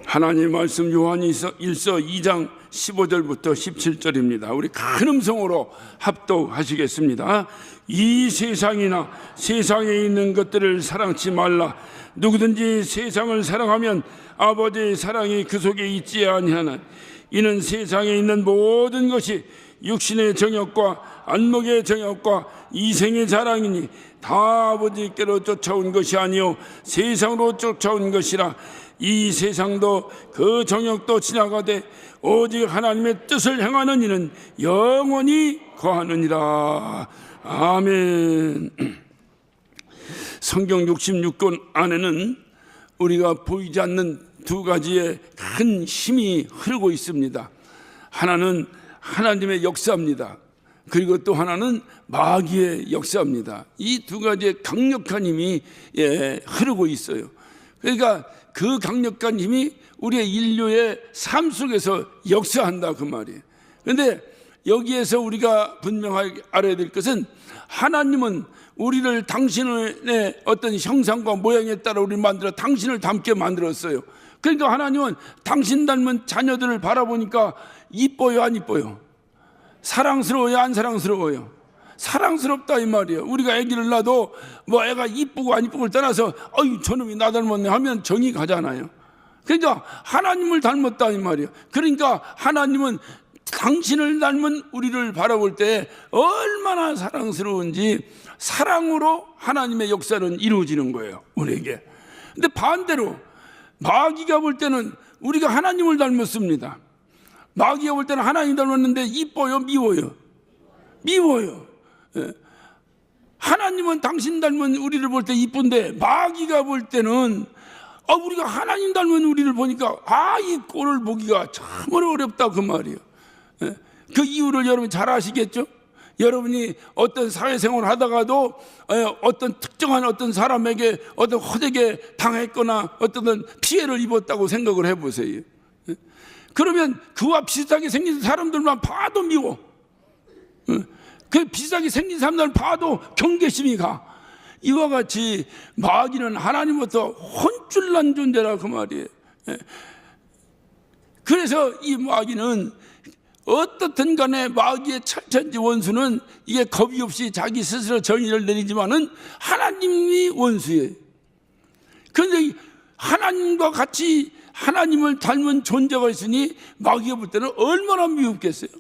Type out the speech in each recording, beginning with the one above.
하나님 말씀 요한일서 2장 15절부터 17절입니다. 우리 큰 음성으로 합독하시겠습니다. 이 세상이나 세상에 있는 것들을 사랑치 말라. 누구든지 세상을 사랑하면 아버지의 사랑이 그 속에 있지 아니하나. 이는 세상에 있는 모든 것이 육신의 정욕과 안목의 정욕과 이생의 자랑이니 다 아버지께로 쫓아온 것이 아니요 세상으로 쫓아온 것이라. 이 세상도 그 정욕도 지나가되 오직 하나님의 뜻을 행하는 이는 영원히 거하느니라. 아멘. 성경 66권 안에는 우리가 보이지 않는 두 가지의 큰 힘이 흐르고 있습니다. 하나는 하나님의 역사입니다. 그리고 또 하나는 마귀의 역사입니다. 이 두 가지의 강력한 힘이 흐르고 있어요. 그러니까 그 강력한 힘이 우리의 인류의 삶 속에서 역사한다 그 말이에요. 그런데 여기에서 우리가 분명하게 알아야 될 것은 하나님은 우리를 당신의 어떤 형상과 모양에 따라 우리를 만들어 당신을 닮게 만들었어요. 그러니까 하나님은 당신 닮은 자녀들을 바라보니까 이뻐요 안 이뻐요? 사랑스러워요 안 사랑스러워요? 사랑스럽다 이 말이에요. 우리가 아기를 낳아도 뭐 애가 이쁘고 안 이쁘고를 떠나서 어이 저놈이 나 닮았네 하면 정이 가잖아요. 그러니까 하나님을 닮았다 이 말이에요. 그러니까 하나님은 당신을 닮은 우리를 바라볼 때 얼마나 사랑스러운지 사랑으로 하나님의 역사는 이루어지는 거예요 우리에게. 근데 반대로 마귀가 볼 때는 우리가 하나님을 닮았습니다. 마귀가 볼 때는 하나님 닮았는데 이뻐요 미워요? 미워요. 하나님은 당신 닮은 우리를 볼 때 이쁜데 마귀가 볼 때는 우리가 하나님 닮은 우리를 보니까 이 꼴을 보기가 참으로 어렵다 그 말이에요. 그 이유를 여러분 잘 아시겠죠? 여러분이 어떤 사회생활을 하다가도 어떤 특정한 어떤 사람에게 어떤 허되게 당했거나 어떤 피해를 입었다고 생각을 해보세요. 그러면 그와 비슷하게 생긴 사람들만 봐도 미워. 그 비슷하게 생긴 사람들을 봐도 경계심이 가. 이와 같이 마귀는 하나님부터 혼쭐난 존재라 그 말이에요. 그래서 이 마귀는 어떻든 간에 마귀의 철천지 원수는 이게 겁이 없이 자기 스스로 정의를 내리지만은 하나님이 원수예요. 그런데 하나님과 같이 하나님을 닮은 존재가 있으니 마귀가 볼 때는 얼마나 미흡겠어요.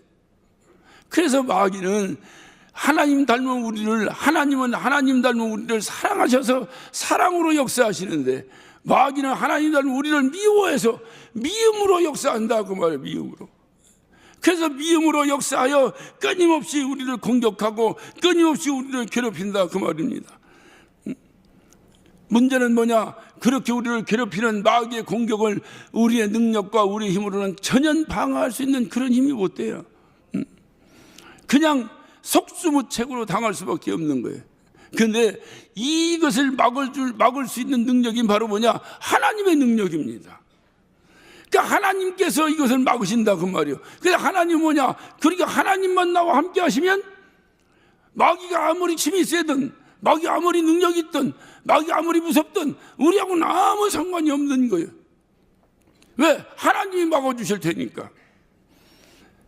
그래서 마귀는 하나님 닮은 우리를, 하나님은 하나님 닮은 우리를 사랑하셔서 사랑으로 역사하시는데 마귀는 하나님 닮은 우리를 미워해서 미움으로 역사한다 그 말이에요. 미움으로. 그래서 미움으로 역사하여 끊임없이 우리를 공격하고 끊임없이 우리를 괴롭힌다 그 말입니다. 문제는 뭐냐? 그렇게 우리를 괴롭히는 마귀의 공격을 우리의 능력과 우리의 힘으로는 전혀 방어할 수 있는 그런 힘이 못 돼요. 그냥 속수무책으로 당할 수밖에 없는 거예요. 그런데 이것을 막을 수 있는 능력이 바로 뭐냐? 하나님의 능력입니다. 그러니까 하나님께서 이것을 막으신다 그 말이에요. 그래서 하나님 뭐냐? 그러니까 하나님만 나와 함께 하시면 마귀가 아무리 힘이 세든 마귀가 아무리 능력이 있든 마귀가 아무리 무섭든 우리하고는 아무 상관이 없는 거예요. 왜? 하나님이 막아주실 테니까.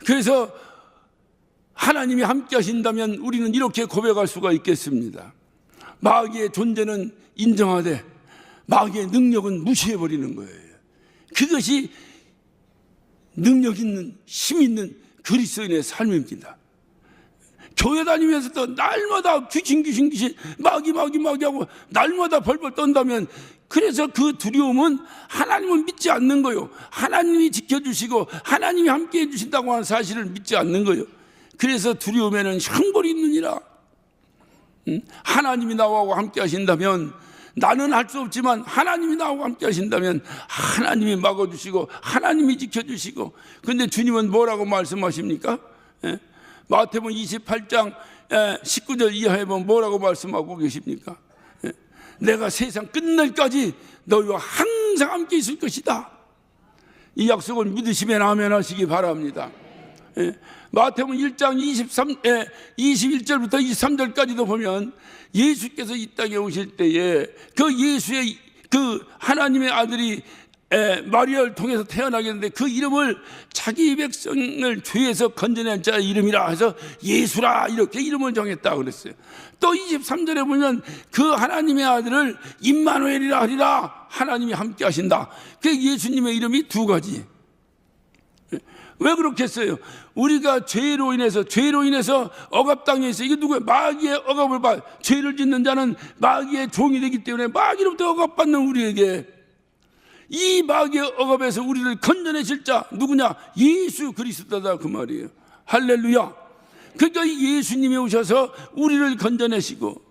그래서 하나님이 함께 하신다면 우리는 이렇게 고백할 수가 있겠습니다. 마귀의 존재는 인정하되 마귀의 능력은 무시해버리는 거예요. 그것이 능력 있는 힘 있는 그리스도인의 삶입니다. 교회 다니면서도 날마다 귀신 마귀 하고 날마다 벌벌 떤다면 그래서 그 두려움은 하나님을 믿지 않는 거예요. 하나님이 지켜주시고 하나님이 함께 해주신다고 하는 사실을 믿지 않는 거예요. 그래서 두려움에는 형벌이 있느니라. 하나님이 나와 함께 하신다면 나는 할 수 없지만 하나님이 나와 함께 하신다면 하나님이 막아주시고 하나님이 지켜주시고. 그런데 주님은 뭐라고 말씀하십니까? 마태복음 28장 19절 이하에 보면 뭐라고 말씀하고 계십니까? 내가 세상 끝날까지 너희와 항상 함께 있을 것이다. 이 약속을 믿으시면 아멘 하시기 바랍니다. 마태복음 1장 21절부터 23절까지도 보면 예수께서 이 땅에 오실 때에 그 예수의 그 하나님의 아들이 마리아를 통해서 태어나게 했는데 그 이름을 자기 백성을 죄에서 건져낸 자의 이름이라 해서 예수라 이렇게 이름을 정했다고 그랬어요. 또 23절에 보면 그 하나님의 아들을 임마누엘이라 하리라, 하나님이 함께 하신다. 그 예수님의 이름이 두 가지. 왜 그렇게 했어요? 우리가 죄로 인해서 억압당해 있어요. 이게 누구예요? 마귀의 억압을 받, 죄를 짓는 자는 마귀의 종이 되기 때문에 마귀로부터 억압받는 우리에게 이 마귀의 억압에서 우리를 건져내실 자 누구냐? 예수 그리스도다 그 말이에요. 할렐루야. 그러니까 예수님이 오셔서 우리를 건져내시고,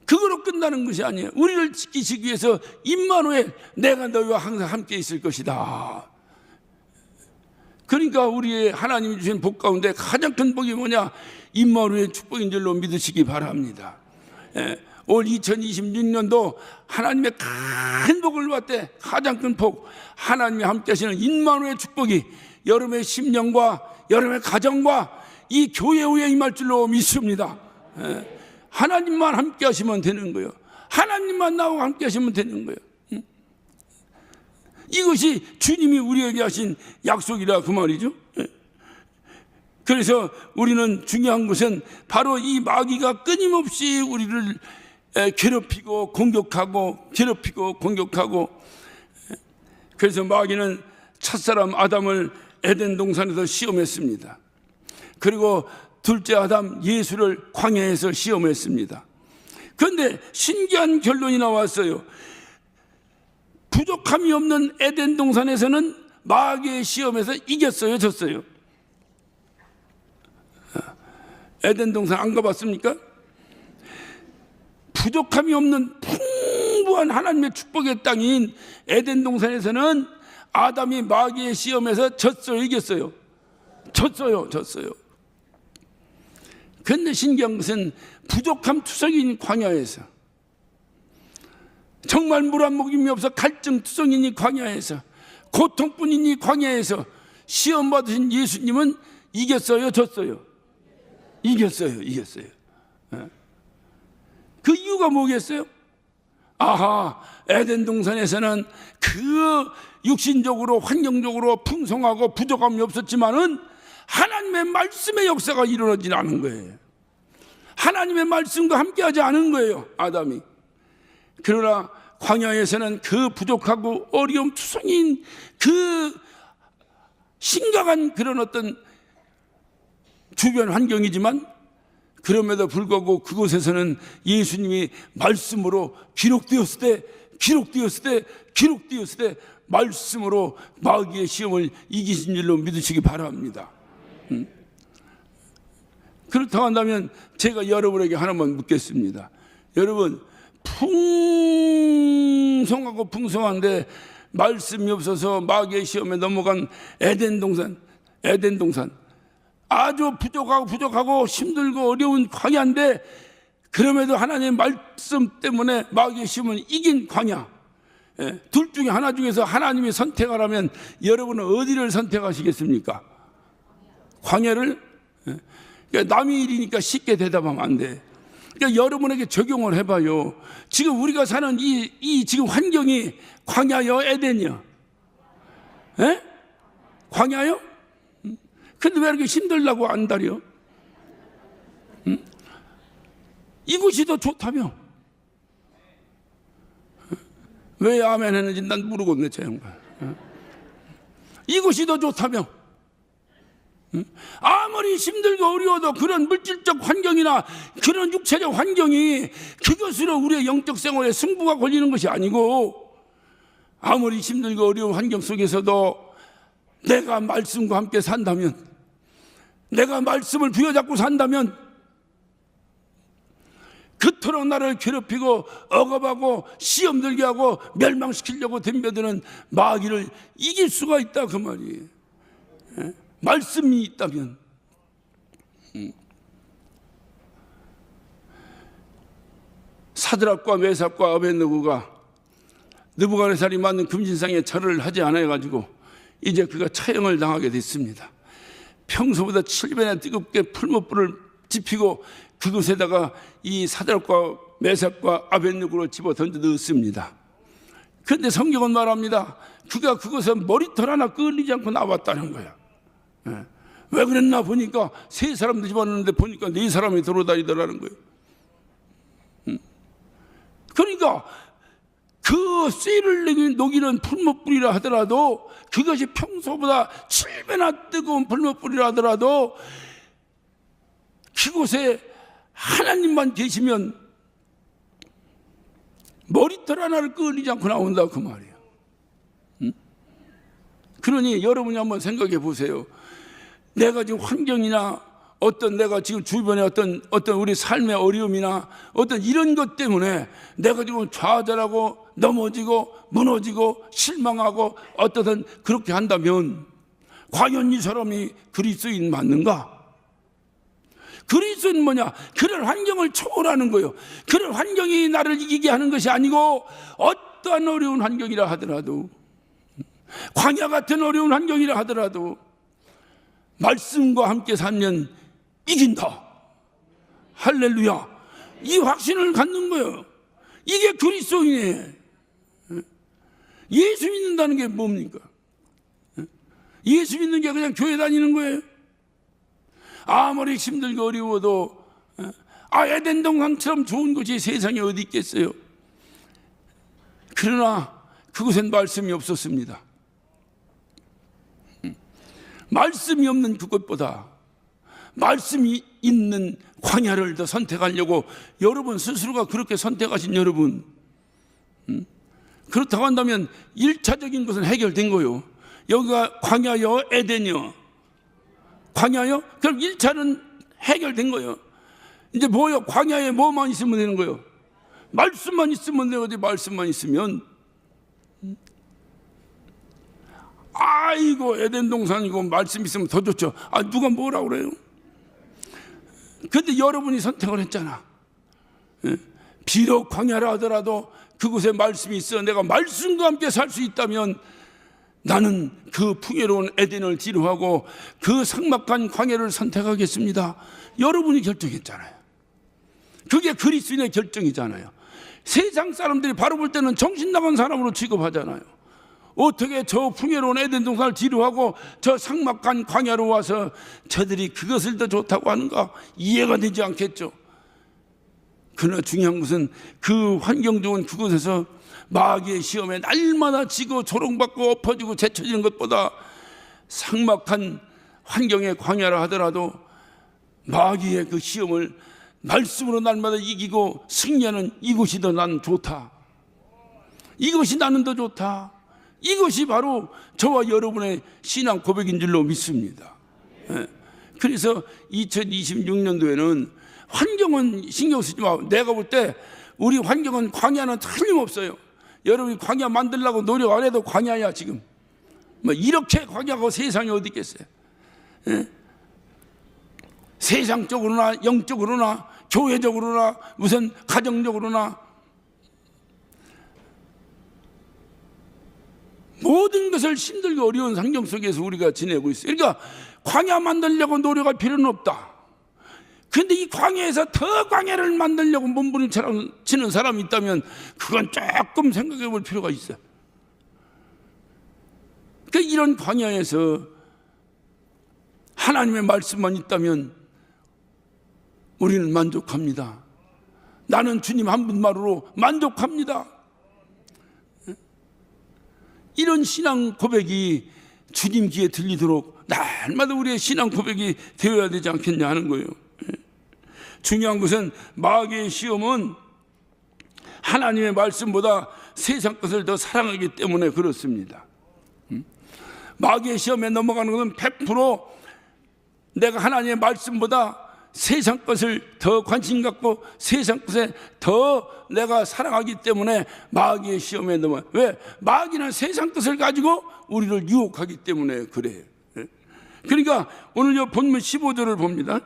그거로 끝나는 것이 아니에요. 우리를 지키시기 위해서 임마누엘, 내가 너희와 항상 함께 있을 것이다. 그러니까 우리의 하나님이 주신 복 가운데 가장 큰 복이 뭐냐? 임마누엘 축복인 줄로 믿으시기 바랍니다. 올 2026년도 하나님의 큰 복을 받되 가장 큰 복, 하나님이 함께 하시는 임마누엘 축복이 여러분의 심령과 여러분의 가정과 이 교회 후에 임할 줄로 믿습니다. 하나님만 함께 하시면 되는 거예요. 하나님만 나와 함께 하시면 되는 거예요. 이것이 주님이 우리에게 하신 약속이라 그 말이죠. 그래서 우리는 중요한 것은 바로 이 마귀가 끊임없이 우리를 괴롭히고 공격하고, 그래서 마귀는 첫사람 아담을 에덴 동산에서 시험했습니다. 그리고 둘째 아담 예수를 광야에서 시험했습니다. 그런데 신기한 결론이 나왔어요. 부족함이 없는 에덴 동산에서는 마귀의 시험에서 이겼어요, 졌어요? 에덴 동산 안 가봤습니까? 부족함이 없는 풍부한 하나님의 축복의 땅인 에덴 동산에서는 아담이 마귀의 시험에서 졌어요, 이겼어요? 졌어요. 그런데 신기한 것은 부족함 투성인 광야에서, 정말 물 한 모금이 없어 갈증 투성인 이 광야에서, 고통뿐인 이 광야에서 시험 받으신 예수님은 이겼어요, 졌어요? 이겼어요. 그 이유가 뭐겠어요? 아하, 에덴 동산에서는 그 육신적으로 환경적으로 풍성하고 부족함이 없었지만은 하나님의 말씀의 역사가 일어나지 않은 거예요. 하나님의 말씀과 함께하지 않은 거예요, 아담이. 그러나 광야에서는 그 부족하고 어려움 투성인 그 심각한 그런 어떤 주변 환경이지만, 그럼에도 불구하고 그곳에서는 예수님이 말씀으로 기록되었을 때 말씀으로 마귀의 시험을 이기신 줄로 믿으시기 바랍니다. 그렇다고 한다면 제가 여러분에게 하나만 묻겠습니다. 여러분, 풍성한데 말씀이 없어서 마귀의 시험에 넘어간 에덴 동산, 아주 부족하고 힘들고 어려운 광야인데, 그럼에도 하나님의 말씀 때문에 마귀의 시험을 이긴 광야. 둘 중에 하나 중에서 하나님이 선택하라면 여러분은 어디를 선택하시겠습니까? 광야를? 그러니까 남의 일이니까 쉽게 대답하면 안 돼. 그러니까 여러분에게 적용을 해봐요. 지금 우리가 사는 이 지금 환경이 광야요, 에덴이요? 광야요? 근데 왜 이렇게 힘들다고 안달이요? 이곳이 더 좋다며? 왜 아멘 했는지 난 모르겠네, 저 양반. 이곳이 더 좋다며? 아무리 힘들고 어려워도 그런 물질적 환경이나 그런 육체적 환경이 그것으로 우리의 영적 생활에 승부가 걸리는 것이 아니고, 아무리 힘들고 어려운 환경 속에서도 내가 말씀과 함께 산다면, 내가 말씀을 부여잡고 산다면, 그토록 나를 괴롭히고 억압하고 시험 들게 하고 멸망시키려고 덤벼드는 마귀를 이길 수가 있다 그 말이에요. 말씀이 있다면. 사드락과 메삭과 아벳느고가 느부갓네살이 만든 금신상에 절을 하지 않아가지고 이제 그가 처형을 당하게 됐습니다. 평소보다 7배나 뜨겁게 풀무불을 지피고 그곳에다가 이 사드락과 메삭과 아벳느고를 집어 던져 넣었습니다. 그런데 성경은 말합니다. 그가 그것에 머리털 하나 끌리지 않고 나왔다는 거야. 왜 그랬나 보니까 세 사람도 집어넣는데 보니까 네 사람이 돌아다니더라는 거예요. 그러니까 그 쇠를 녹이는 풀무불이라 하더라도 그것이 평소보다 7배나 뜨거운 풀무불이라 하더라도 그곳에 하나님만 계시면 머리털 하나를 끌리지 않고 나온다 그 말이에요. 그러니 여러분이 한번 생각해 보세요. 내가 지금 환경이나 어떤 내가 지금 주변에 어떤 우리 삶의 어려움이나 어떤 이런 것 때문에 내가 지금 좌절하고 넘어지고 무너지고 실망하고 어떠든 그렇게 한다면 과연 이 사람이 그리스도인 맞는가? 그리스도는 뭐냐? 그런 환경을 초월하는 거예요. 그런 환경이 나를 이기게 하는 것이 아니고 어떠한 어려운 환경이라 하더라도 광야 같은 어려운 환경이라 하더라도 말씀과 함께 살면 이긴다. 할렐루야. 이 확신을 갖는 거예요. 이게 그리스도인이에요. 예수 믿는다는 게 뭡니까? 예수 믿는 게 그냥 교회 다니는 거예요. 아무리 힘들고 어려워도 에덴 동산처럼 좋은 곳이 세상에 어디 있겠어요. 그러나 그곳엔 말씀이 없었습니다. 말씀이 없는 그것보다 말씀이 있는 광야를 더 선택하려고 여러분 스스로가 그렇게 선택하신 여러분, 그렇다고 한다면 1차적인 것은 해결된 거요. 여기가 광야요 에덴이요? 광야요? 그럼 1차는 해결된 거예요. 이제 뭐요? 광야에 뭐만 있으면 되는 거예요? 말씀만 있으면 되거든요. 말씀만 있으면. 아이고 에덴 동산이고 말씀 있으면 더 좋죠. 누가 뭐라 그래요? 근데 여러분이 선택을 했잖아. 비록 광야라 하더라도 그곳에 말씀이 있어 내가 말씀과 함께 살 수 있다면 나는 그 풍요로운 에덴을 지루하고 그 삭막한 광야를 선택하겠습니다. 여러분이 결정했잖아요. 그게 그리스도인의 결정이잖아요. 세상 사람들이 바로 볼 때는 정신 나간 사람으로 취급하잖아요. 어떻게 저 풍요로운 에덴 동산을 지루하고 저 삭막한 광야로 와서 저들이 그것을 더 좋다고 하는가 이해가 되지 않겠죠. 그러나 중요한 것은 그 환경 좋은 그곳에서 마귀의 시험에 날마다 지고 조롱받고 엎어지고 제쳐지는 것보다 삭막한 환경의 광야라 하더라도 마귀의 그 시험을 말씀으로 날마다 이기고 승리하는 이것이 더 나는 좋다. 이것이 나는 더 좋다. 이것이 바로 저와 여러분의 신앙 고백인 줄로 믿습니다. 그래서 2026년도에는 환경은 신경 쓰지 마. 내가 볼 때 우리 환경은 광야는 틀림없어요. 여러분이 광야 만들려고 노력 안 해도 광야야 지금. 이렇게 광야가 세상에 어디 있겠어요. 세상적으로나 영적으로나 교회적으로나 무슨 가정적으로나 모든 것을 힘들고 어려운 환경 속에서 우리가 지내고 있어요. 그러니까 광야 만들려고 노력할 필요는 없다. 그런데 이 광야에서 더 광야를 만들려고 몸부림치는 사람이 있다면 그건 조금 생각해 볼 필요가 있어요. 그러니까 이런 광야에서 하나님의 말씀만 있다면 우리는 만족합니다. 나는 주님 한 분만으로 만족합니다. 이런 신앙 고백이 주님 귀에 들리도록 날마다 우리의 신앙 고백이 되어야 되지 않겠냐 하는 거예요. 중요한 것은 마귀의 시험은 하나님의 말씀보다 세상 것을 더 사랑하기 때문에 그렇습니다. 마귀의 시험에 넘어가는 것은 100% 내가 하나님의 말씀보다 세상 것을 더 관심 갖고 세상 것에 더 내가 사랑하기 때문에 마귀의 시험에 넘어요. 왜? 마귀는 세상 것을 가지고 우리를 유혹하기 때문에 그래요. 그러니까 오늘 이 본문 15절을 봅니다.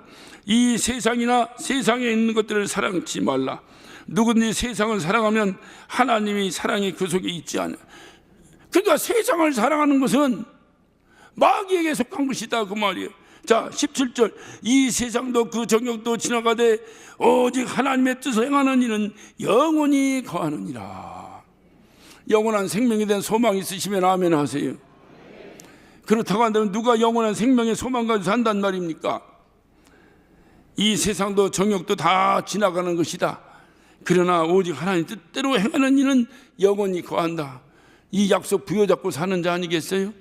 이 세상이나 세상에 있는 것들을 사랑치 말라. 누구든지 세상을 사랑하면 하나님이 사랑이 그 속에 있지 않아. 그러니까 세상을 사랑하는 것은 마귀에게 속한 것이다 그 말이에요. 자 17절 이 세상도 그 정욕도 지나가되 오직 하나님의 뜻을 행하는 이는 영원히 거하느니라. 영원한 생명에 대한 소망이 있으시면 아멘 하세요. 그렇다고 한다면 누가 영원한 생명의 소망 가지고 산단 말입니까? 이 세상도 정욕도 다 지나가는 것이다. 그러나 오직 하나님 뜻대로 행하는 이는 영원히 거한다. 이 약속 부여잡고 사는 자 아니겠어요?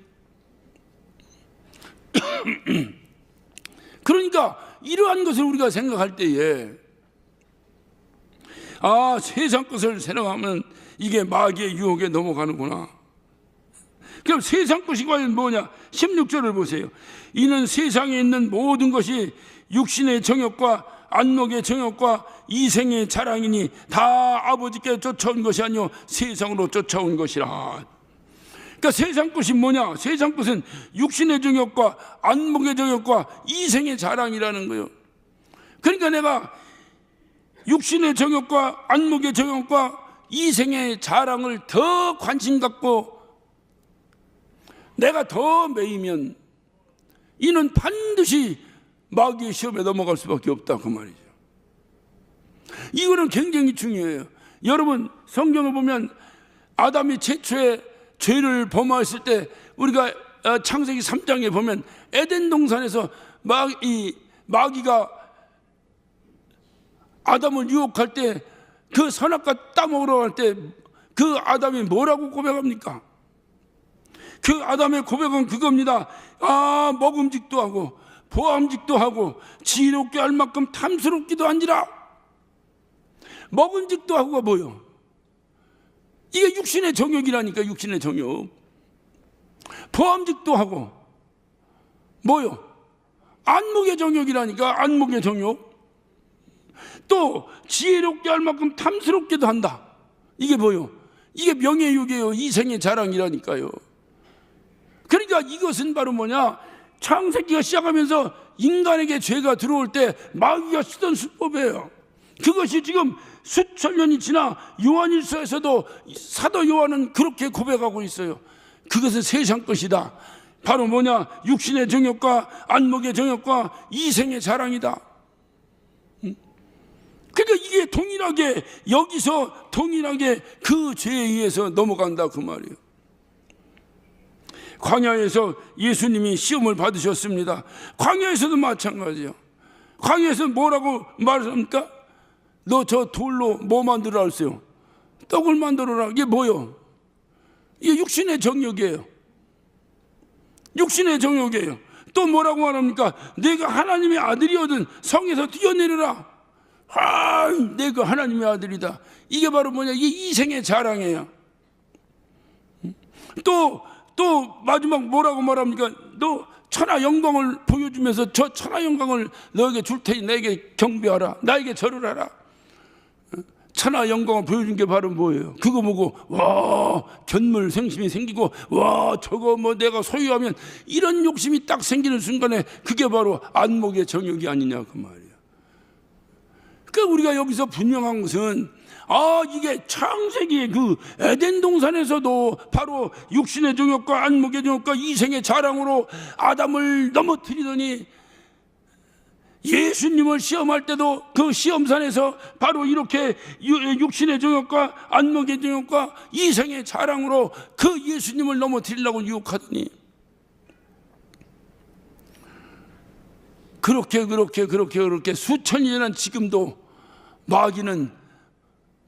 그러니까 이러한 것을 우리가 생각할 때에 세상 것을 생각하면 이게 마귀의 유혹에 넘어가는구나. 그럼 세상 것이 과연 뭐냐? 16절을 보세요. 이는 세상에 있는 모든 것이 육신의 정욕과 안목의 정욕과 이생의 자랑이니 다 아버지께 쫓아온 것이 아니요 세상으로 쫓아온 것이라. 그러니까 세상 것이 뭐냐? 세상 것은 육신의 정욕과 안목의 정욕과 이생의 자랑이라는 거예요. 그러니까 내가 육신의 정욕과 안목의 정욕과 이생의 자랑을 더 관심 갖고 내가 더 매이면 이는 반드시 마귀의 시험에 넘어갈 수밖에 없다 그 말이죠. 이거는 굉장히 중요해요. 여러분 성경을 보면 아담이 최초의 죄를 범하였을 때 우리가 창세기 3장에 보면 에덴 동산에서 마귀가 아담을 유혹할 때 그 선악과 따먹으러 갈 때 그 아담이 뭐라고 고백합니까? 그 아담의 고백은 그겁니다. 먹음직도 하고 보암직도 하고 지혜롭게 할 만큼 탐스럽기도 한지라. 먹음직도 하고가 뭐요? 이게 육신의 정욕이라니까. 육신의 정욕. 보암직도 하고 뭐요? 안목의 정욕이라니까. 안목의 정욕. 또 지혜롭게 할 만큼 탐스럽게도 한다. 이게 뭐요? 이게 명예욕이에요. 이생의 자랑이라니까요. 그러니까 이것은 바로 뭐냐? 창세기가 시작하면서 인간에게 죄가 들어올 때 마귀가 쓰던 수법이에요. 그것이 지금 수천 년이 지나 요한일서에서도 사도 요한은 그렇게 고백하고 있어요. 그것은 세상 것이다. 바로 뭐냐? 육신의 정욕과 안목의 정욕과 이생의 자랑이다. 그러니까 이게 동일하게 여기서 동일하게 그 죄에 의해서 넘어간다 그 말이에요. 광야에서 예수님이 시험을 받으셨습니다. 광야에서도 마찬가지예요. 광야에서 뭐라고 말합니까? 너 저 돌로 뭐 만들어 할세요? 떡을 만들어라. 이게 뭐요? 이게 육신의 정욕이에요. 육신의 정욕이에요. 또 뭐라고 말합니까? 내가 하나님의 아들이거든 성에서 뛰어내려라. 내가 하나님의 아들이다. 이게 바로 뭐냐? 이게 이생의 자랑이에요. 또 마지막 뭐라고 말합니까? 너 천하 영광을 보여주면서 저 천하 영광을 너에게 줄 테니 내게 경배하라. 나에게 절을 하라. 천하 영광을 보여준 게 바로 뭐예요? 그거 보고 와 견물생심이 생기고 와 저거 뭐 내가 소유하면 이런 욕심이 딱 생기는 순간에 그게 바로 안목의 정욕이 아니냐 그 말이에요. 그러니까 우리가 여기서 분명한 것은 이게 창세기의 그 에덴 동산에서도 바로 육신의 정욕과 안목의 정욕과 이생의 자랑으로 아담을 넘어뜨리더니 예수님을 시험할 때도 그 시험산에서 바로 이렇게 육신의 정욕과 안목의 정욕과 이생의 자랑으로 그 예수님을 넘어뜨리려고 유혹하더니 그렇게 수천이 지난 지금도 마귀는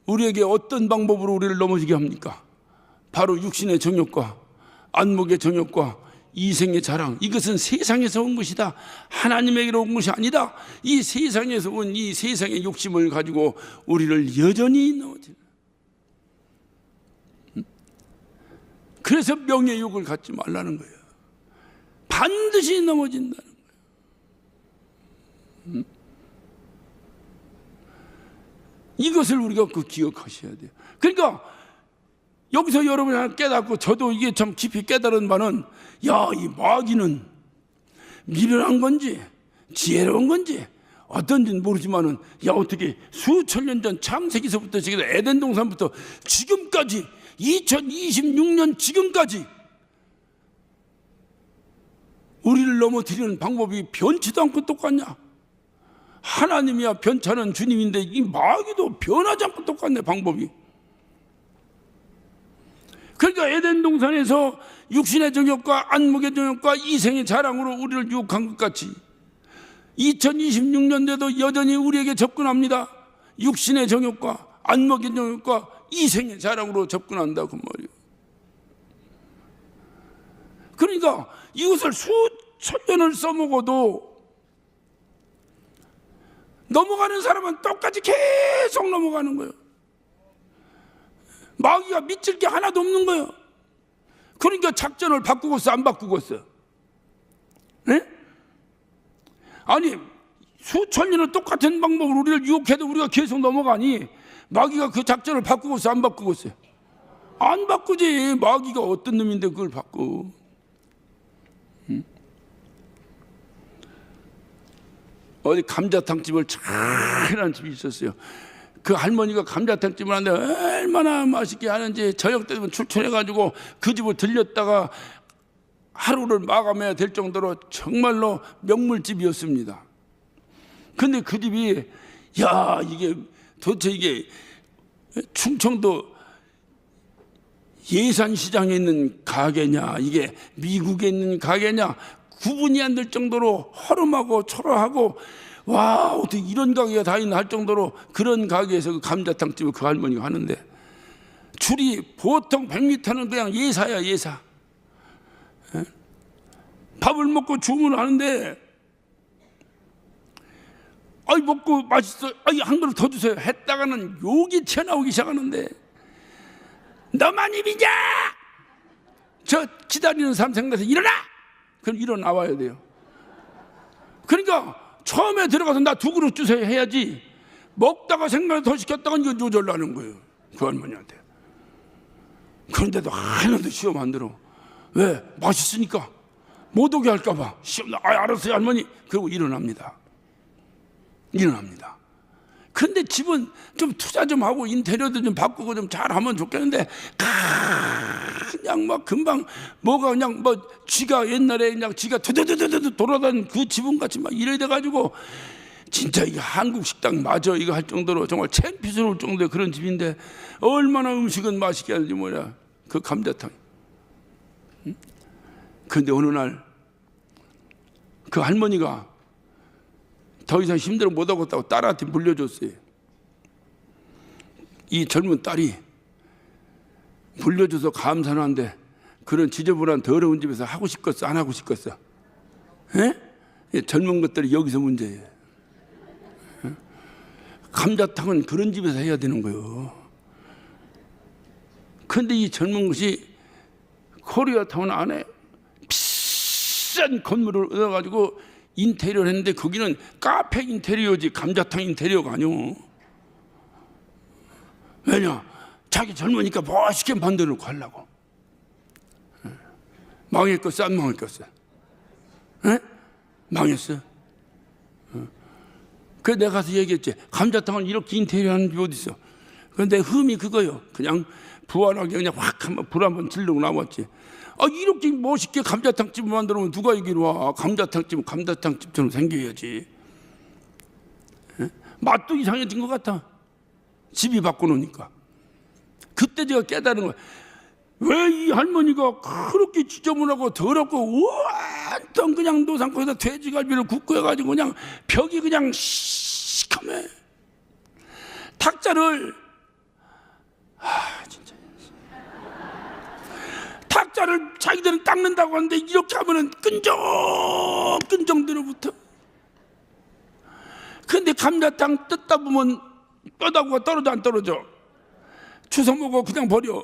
우리에게 어떤 방법으로 우리를 넘어지게 합니까? 바로 육신의 정욕과 안목의 정욕과 이생의 자랑. 이것은 세상에서 온 것이다. 하나님에게로 온 것이 아니다. 이 세상에서 온 이 세상의 욕심을 가지고 우리를 여전히 넘어지는. 그래서 명예욕을 갖지 말라는 거예요. 반드시 넘어진다는 거예요. 이것을 우리가 기억하셔야 돼요. 그러니까 여기서 여러분이 하나 깨닫고 저도 이게 참 깊이 깨달은 바는 이 마귀는 미련한 건지 지혜로운 건지 어떤지는 모르지만은 어떻게 수천 년 전 창세기서부터 지금 에덴 동산부터 지금까지 2026년 지금까지 우리를 넘어뜨리는 방법이 변치도 않고 똑같냐? 하나님이야 변찮은 주님인데 이 마귀도 변하지 않고 똑같네 방법이. 그러니까 에덴 동산에서 육신의 정욕과 안목의 정욕과 이생의 자랑으로 우리를 유혹한 것 같이 2026년대도 여전히 우리에게 접근합니다. 육신의 정욕과 안목의 정욕과 이생의 자랑으로 접근한다 그 말이에요. 그러니까 이것을 수천 년을 써먹어도 넘어가는 사람은 똑같이 계속 넘어가는 거예요. 마귀가 미칠 게 하나도 없는 거예요. 그러니까 작전을 바꾸고서 안 바꾸고서, 네? 아니 수천 년을 똑같은 방법으로 우리를 유혹해도 우리가 계속 넘어가니 마귀가 그 작전을 바꾸고서 안 바꾸고서 안 바꾸지. 마귀가 어떤 놈인데 그걸 바꿔. 어디 감자탕집을 잘하는 집이 있었어요. 그 할머니가 감자탕집을 하는데 얼마나 맛있게 하는지 저녁 때면 출출해가지고 그 집을 들렸다가 하루를 마감해야 될 정도로 정말로 명물집이었습니다. 근데 그 집이 이게 도대체 이게 충청도 예산시장에 있는 가게냐 이게 미국에 있는 가게냐 구분이 안 될 정도로 허름하고 초라하고 와 어떻게 이런 가게가 다 있나 할 정도로 그런 가게에서 그 감자탕집을 그 할머니가 하는데 줄이 보통 100m는 그냥 예사야 예사. 밥을 먹고 주문을 하는데 먹고 맛있어 한 그릇 더 주세요 했다가는 욕이 튀어나오기 시작하는데 너만 입이냐 저 기다리는 사람 생각해서 일어나 그럼 일어나와야 돼요. 그러니까 처음에 들어가서 나 2그릇 주세요 해야지 먹다가 생각을 더 시켰다가 이거 조절나는 거예요 그 할머니한테. 그런데도 하나도 시험 안 들어. 왜? 맛있으니까 못 오게 할까 봐 시험 알았어요 할머니. 그리고 일어납니다. 그런데 집은 좀 투자 좀 하고 인테리어도 좀 바꾸고 좀 잘하면 좋겠는데 그냥 막 금방 뭐가 그냥 쥐가 옛날에 그냥 쥐가 두두두두두 돌아다니는 그 지붕 같이 막 이래 돼가지고 진짜 이게 한국 식당 맞아 이거 할 정도로 정말 창피스러울 정도의 그런 집인데 얼마나 음식은 맛있게 하는지 뭐야 그 감자탕. 그런데 어느 날 그 할머니가 더 이상 힘들어 못하겠다고 딸한테 물려줬어요. 이 젊은 딸이 물려줘서 감사한데 그런 지저분한 더러운 집에서 하고 싶겠어 안 하고 싶겠어? 젊은 것들이 여기서 문제예요. 감자탕은 그런 집에서 해야 되는 거예요. 그런데 이 젊은 것이 코리아타운 안에 비싼 건물을 얻어가지고 인테리어를 했는데 거기는 카페 인테리어지 감자탕 인테리어가 아니오. 왜냐? 자기 젊으니까 멋있게 만들어 놓고 하려고. 망했겠어 안 망했겠어? 망했어. 그래서 내가 가서 얘기했지. 감자탕은 이렇게 인테리어 하는 게 어디 있어? 그런데 흠이 그거요. 그냥 부활하게 그냥 확 한번 불 한번 질르고 나왔지. 이렇게 멋있게 감자탕집을 만들면 누가 여기로 와? 감자탕집은 감자탕집처럼 생겨야지. 맛도 이상해진 것 같아. 집이 바꿔놓으니까. 그때 제가 깨달은 거야. 왜 이 할머니가 그렇게 지저분하고 더럽고 완전 그냥 노상코에다 돼지갈비를 굽고 해가지고 그냥 벽이 그냥 시커매. 탁자를 진짜 탁자를 자기들은 닦는다고 하는데 이렇게 하면은 끈적끈적 들어붙어. 근데 감자탕 뜯다 보면 뼈다구가 떨어져 안 떨어져? 주워 먹어 그냥 버려.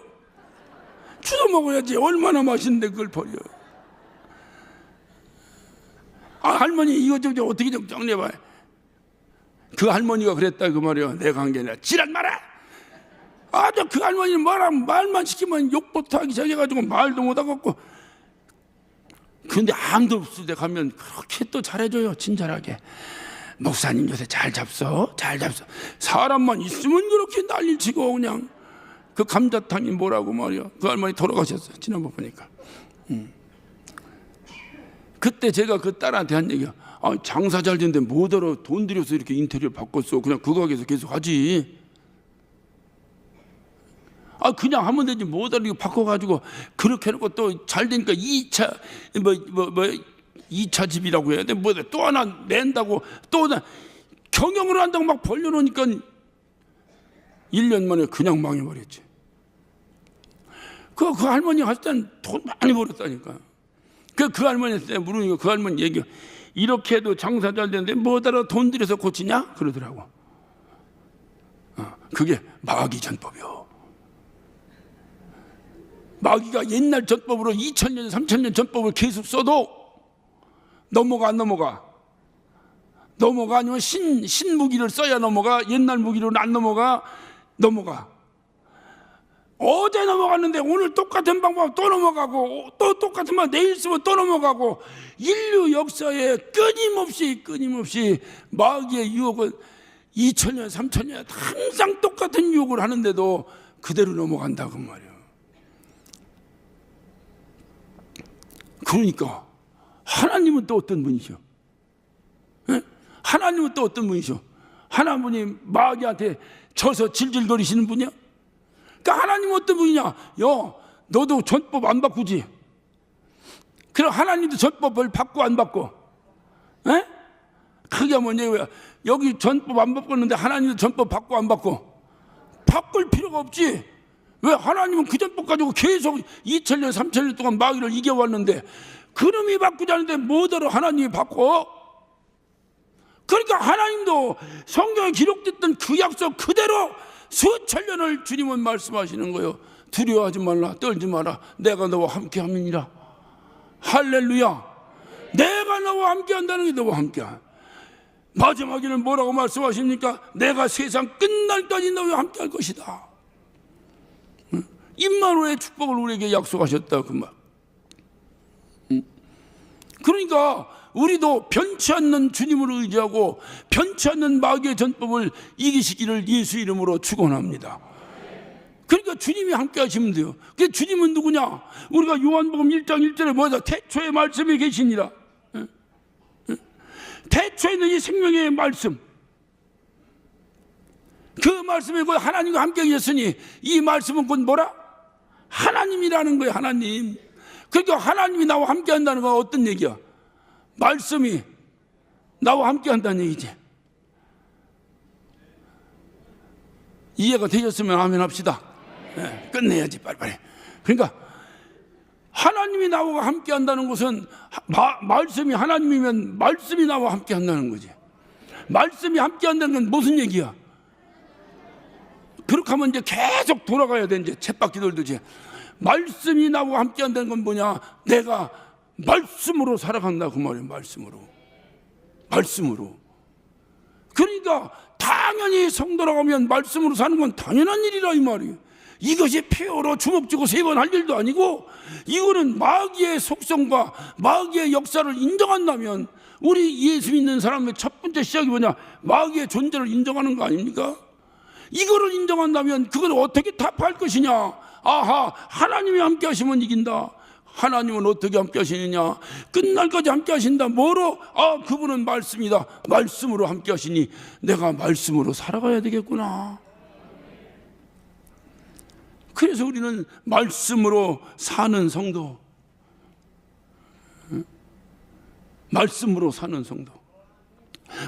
주워 먹어야지. 얼마나 맛있는데 그걸 버려. 할머니 이거 좀 어떻게 좀 정리해봐. 그 할머니가 그랬다 그 말이야. 내가 한 게 아니라 지랄 마라. 그 할머니는 말만 시키면 욕부터 하기 시작해가지고 말도 못하겠고. 근데 아무도 없을 때 가면 그렇게 또 잘해줘요. 친절하게. 목사님 요새 잘 잡숴. 사람만 있으면 그렇게 난리를 치고 그냥. 그 감자탕이 뭐라고 말이야. 그 할머니 돌아가셨어요. 지난번 보니까. 그때 제가 그 딸한테 한 얘기야. 장사 잘 되는데 뭐더러 돈 들여서 이렇게 인테리어 바꿨어. 그냥 그 가게에서 계속 하지. 그냥 하면 되지 뭐다 이거 바꿔가지고 그렇게 해놓고 또 잘 되니까 2차 2차 집이라고 해야 돼. 뭐다 또 하나 낸다고 또 하나 경영을 한다고 막 벌려놓으니까 1년 만에 그냥 망해버렸지. 그 할머니 할 때는 돈 많이 벌었다니까. 그 할머니한테 물으니까 그 할머니 얘기, 이렇게 해도 장사 잘 되는데 뭐다라 돈 들여서 고치냐? 그러더라고. 그게 마귀 전법이요. 마귀가 옛날 전법으로 2000년 3000년 전법을 계속 써도 넘어가 안 넘어가? 넘어가 아니면 신무기를 써야 넘어가? 옛날 무기로는 안 넘어가? 넘어가. 어제 넘어갔는데 오늘 똑같은 방법 또 넘어가고, 또 똑같은 말 내일 쓰면 또 넘어가고, 인류 역사에 끊임없이 마귀의 유혹은 2000년 3000년 항상 똑같은 유혹을 하는데도 그대로 넘어간다고 말이에요. 그러니까 하나님은 또 어떤 분이셔? 에? 하나님은 또 어떤 분이셔? 하나님이 마귀한테 져서 질질거리시는 분이야? 그러니까 하나님은 어떤 분이냐? 야, 너도 전법 안 바꾸지? 그럼 하나님도 전법을 바꾸고 안 바꿔? 에? 그게 뭐냐고요? 여기 전법 안 바꿨는데 하나님도 전법 바꾸고 안 바꿔? 바꿀 필요가 없지. 왜? 하나님은 그 전법 가지고 계속 2000년 3000년 동안 마귀를 이겨왔는데 그놈이 바꾸지 않는데 뭐더러 하나님이 바꿔? 그러니까 하나님도 성경에 기록됐던 그 약속 그대로 수천 년을 주님은 말씀하시는 거예요. 두려워하지 말라, 떨지 마라, 내가 너와 함께 함이니라. 할렐루야. 내가 너와 함께 한다는 게 너와 함께. 마지막에는 뭐라고 말씀하십니까? 내가 세상 끝날까지 너와 함께 할 것이다. 임마누엘의 축복을 우리에게 약속하셨다 그 말. 그러니까 우리도 변치 않는 주님을 의지하고 변치 않는 마귀의 전법을 이기시기를 예수 이름으로 축원합니다. 그러니까 주님이 함께 하시면 돼요. 그 주님은 누구냐? 우리가 요한복음 1장 1절에 뭐다? 태초에 말씀이 계시니라. 태초에 있는 이 생명의 말씀, 그 말씀이 곧 하나님과 함께 계셨으니 이 말씀은 곧 뭐라? 하나님이라는 거예요. 하나님. 그러니까 하나님이 나와 함께 한다는 건 어떤 얘기야? 말씀이 나와 함께 한다는 얘기지. 이해가 되셨으면 아멘 합시다. 네, 끝내야지 빨리빨리. 그러니까 하나님이 나와 함께 한다는 것은 말씀이 하나님이면 말씀이 나와 함께 한다는 거지. 말씀이 함께 한다는 건 무슨 얘기야? 그렇게 하면 이제 계속 돌아가야 돼. 이제 쳇바퀴 돌듯이. 말씀이 나와 함께 한다는 건 뭐냐? 내가 말씀으로 살아간다 그 말이에요. 말씀으로. 그러니까 당연히 성도라고 하면 말씀으로 사는 건 당연한 일이라 이 말이에요. 이것이 폐허로 주먹 쥐고 3번 할 일도 아니고, 이거는 마귀의 속성과 마귀의 역사를 인정한다면, 우리 예수 믿는 사람의 첫 번째 시작이 뭐냐? 마귀의 존재를 인정하는 거 아닙니까? 이거를 인정한다면 그걸 어떻게 타파할 것이냐? 아하, 하나님이 함께 하시면 이긴다. 하나님은 어떻게 함께 하시느냐? 끝날까지 함께 하신다. 뭐로? 그분은 말씀이다. 말씀으로 함께 하시니 내가 말씀으로 살아가야 되겠구나. 그래서 우리는 말씀으로 사는 성도, 말씀으로 사는 성도,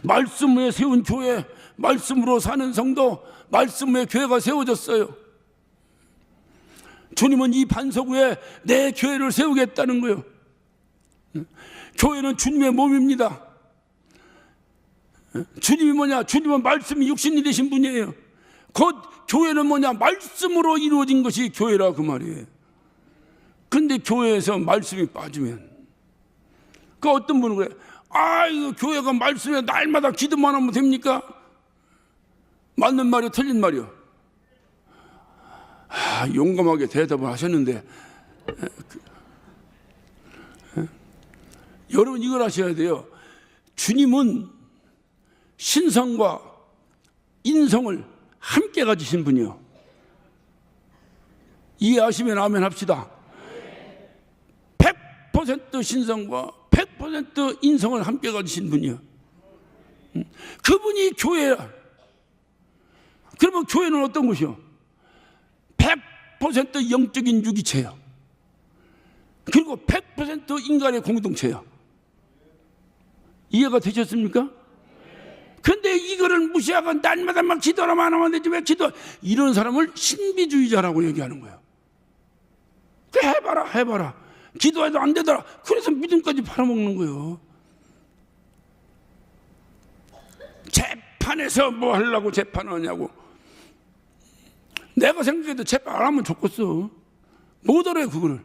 말씀 위에 세운 교회, 말씀으로 사는 성도, 말씀 위에 교회가 세워졌어요. 주님은 이 반석 위에 내 교회를 세우겠다는 거예요. 교회는 주님의 몸입니다. 주님이 뭐냐? 주님은 말씀이 육신이 되신 분이에요. 곧 교회는 뭐냐? 말씀으로 이루어진 것이 교회라 그 말이에요. 근데 교회에서 말씀이 빠지면, 그 어떤 분은 그래, 이거 교회가 말씀에 날마다 기도만 하면 됩니까? 맞는 말이요, 틀린 말이요? 용감하게 대답을 하셨는데, 여러분 이걸 아셔야 돼요. 주님은 신성과 인성을 함께 가지신 분이요. 이해하시면 아멘 합시다. 100% 신성과 100% 인성을 함께 가지신 분이요. 그분이 교회야. 그러면 교회는 어떤 곳이요? 100% 영적인 유기체예요. 그리고 100% 인간의 공동체예요. 이해가 되셨습니까? 근데 이거를 무시하고 날마다 막 기도하면 하면 되지 왜 기도, 이런 사람을 신비주의자라고 얘기하는 거예요. 해봐라 기도해도 안 되더라. 그래서 믿음까지 팔아먹는 거예요. 재판에서 뭐 하려고 재판하냐고. 내가 생각해도 재판 안 하면 좋겠어. 못 알아요 그거를.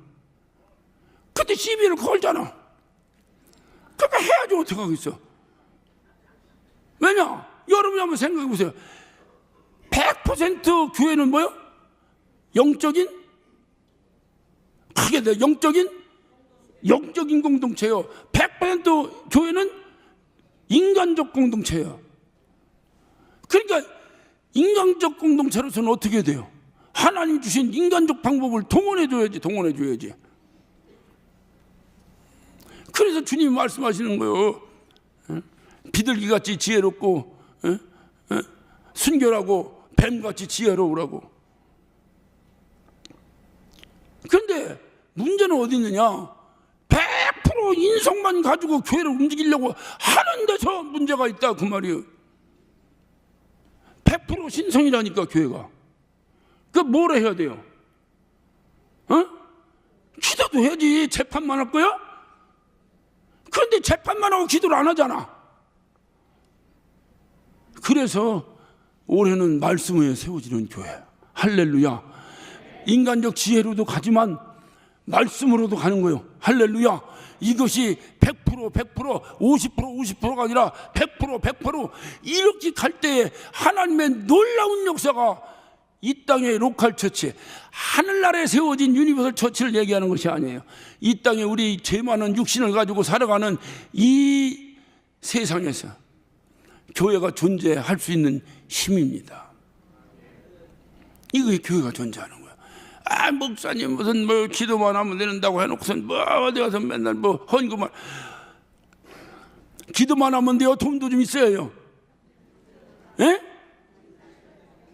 근데 시비를 걸잖아. 그러니까 해야지 어떡하겠어. 왜냐? 여러분이 한번 생각해 보세요. 100% 교회는 뭐요? 영적인? 크게 돼. 영적인 공동체요. 100% 교회는 인간적 공동체예요. 그러니까 인간적 공동체로서는 어떻게 돼요? 하나님 주신 인간적 방법을 동원해줘야지. 그래서 주님이 말씀하시는 거예요. 비둘기같이 지혜롭고 순결하고 뱀같이 지혜로우라고. 그런데 문제는 어디 있느냐? 100% 인성만 가지고 교회를 움직이려고 하는 데서 문제가 있다 그 말이에요. 100% 신성이라니까 교회가. 그 뭘 해야 돼요? 기도도 해야지. 재판만 할 거야? 그런데 재판만 하고 기도를 안 하잖아. 그래서 올해는 말씀 위에 세워지는 교회. 할렐루야. 인간적 지혜로도 가지만 말씀으로도 가는 거예요. 할렐루야. 이것이 100%, 50%가 아니라 100% 이렇게 갈 때에 하나님의 놀라운 역사가 이 땅의 로컬 처치, 하늘나라에 세워진 유니버설 처치를 얘기하는 것이 아니에요. 이 땅에 우리 죄 많은 육신을 가지고 살아가는 이 세상에서 교회가 존재할 수 있는 힘입니다. 이게 교회가 존재하는 거예요. 목사님 무슨 뭐 기도만 하면 된다고 해놓고선 뭐 어디 가서 맨날 뭐 헌금만. 기도만 하면 돼요? 돈도 좀 있어야 해요. 예?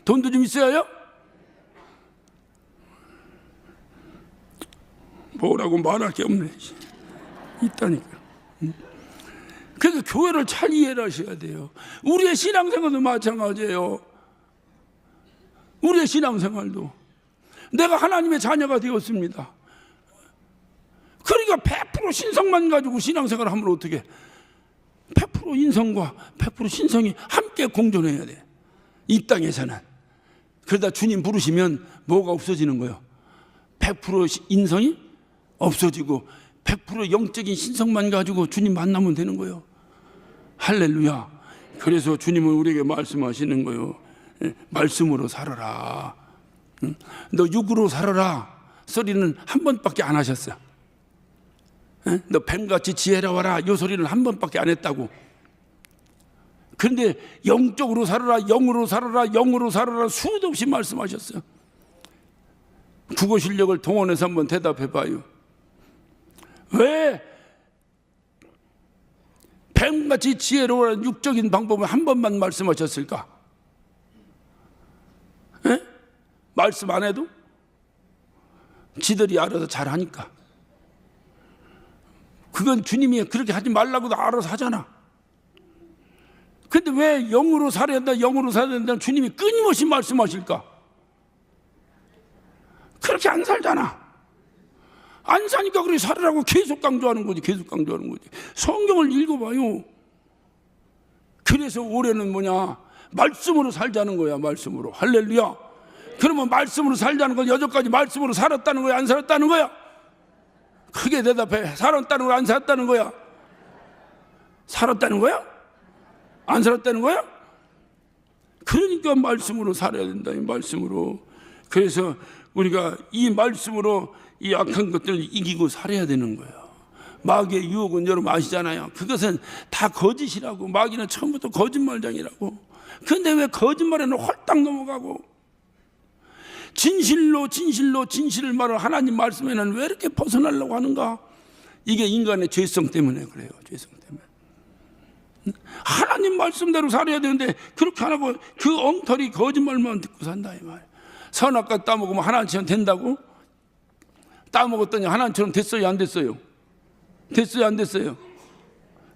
돈도 좀 있어야 해요? 뭐라고 말할 게 없네. 있다니까. 그래서 교회를 잘 이해를 하셔야 돼요. 우리의 신앙생활도 마찬가지예요. 우리의 신앙생활도 내가 하나님의 자녀가 되었습니다. 그러니까 100% 신성만 가지고 신앙생활을 하면 어떻게? 100% 인성과 100% 신성이 함께 공존해야 돼. 이 땅에서는. 그러다 주님 부르시면 뭐가 없어지는 거예요? 100% 인성이 없어지고 100% 영적인 신성만 가지고 주님 만나면 되는 거예요. 할렐루야. 그래서 주님은 우리에게 말씀하시는 거예요. 말씀으로 살아라. 너 육으로 살아라 소리는 한 번밖에 안 하셨어. 너 뱀같이 지혜로워라 이 소리는 한 번밖에 안 했다고. 그런데 영적으로 살아라, 영으로 살아라 수도 없이 말씀하셨어요. 국어 실력을 동원해서 한번 대답해 봐요. 왜 뱀같이 지혜로운 육적인 방법을 한 번만 말씀하셨을까? 에? 말씀 안 해도 지들이 알아서 잘하니까. 그건 주님이 그렇게 하지 말라고도 알아서 하잖아. 근데 왜 영으로 살아야 된다 주님이 끊임없이 말씀하실까? 그렇게 안 살잖아. 안 사니까 그렇게 살으라고 계속 강조하는 거지. 성경을 읽어봐요. 그래서 올해는 뭐냐? 말씀으로 살자는 거야. 말씀으로. 할렐루야. 그러면 말씀으로 살자는 건 여태까지 말씀으로 살았다는 거야? 안 살았다는 거야? 크게 대답해. 살았다는 거야? 안 살았다는 거야? 살았다는 거야? 안 살았다는 거야? 그러니까 말씀으로 살아야 된다. 이 말씀으로. 그래서 우리가 이 말씀으로 이 악한 것들을 이기고 살아야 되는 거예요. 마귀의 유혹은 여러분 아시잖아요. 그것은 다 거짓이라고. 마귀는 처음부터 거짓말장이라고. 그런데 왜 거짓말에는 홀딱 넘어가고 진실을 말을 하나님 말씀에는 왜 이렇게 벗어나려고 하는가? 이게 인간의 죄성 때문에 그래요. 죄성 때문에. 하나님 말씀대로 살아야 되는데 그렇게 안 하고 그 엉터리 거짓말만 듣고 산다 이 말이에요. 선악과 따먹으면 하나님처럼 된다고? 따먹었더니 하나님처럼 됐어요, 안 됐어요? 됐어요, 안 됐어요?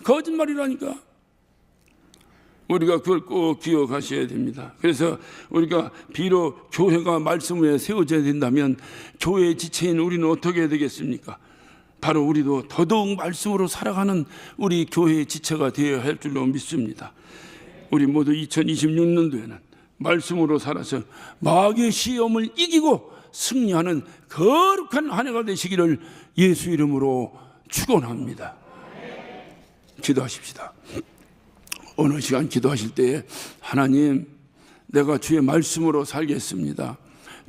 거짓말이라니까. 우리가 그걸 꼭 기억하셔야 됩니다. 그래서 우리가 비록 교회가 말씀 위에 세워져야 된다면 교회의 지체인 우리는 어떻게 해야 되겠습니까? 바로 우리도 더더욱 말씀으로 살아가는 우리 교회의 지체가 되어야 할 줄로 믿습니다. 우리 모두 2026년도에는 말씀으로 살아서 마귀의 시험을 이기고 승리하는 거룩한 한 해가 되시기를 예수 이름으로 축원합니다. 기도하십시다. 어느 시간 기도하실 때에 하나님, 내가 주의 말씀으로 살겠습니다.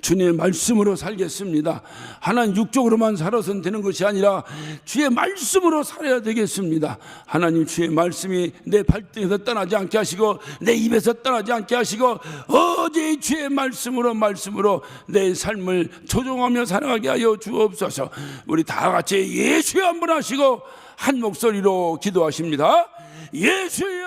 주님의 말씀으로 살겠습니다. 하나님, 육적으로만 살아서는 되는 것이 아니라 주의 말씀으로 살아야 되겠습니다. 하나님, 주의 말씀이 내 발등에서 떠나지 않게 하시고 내 입에서 떠나지 않게 하시고 어제 주의 말씀으로 내 삶을 조종하며 살아가게 하여 주옵소서. 우리 다 같이 예수여 한번 하시고 한 목소리로 기도하십니다. 예수여.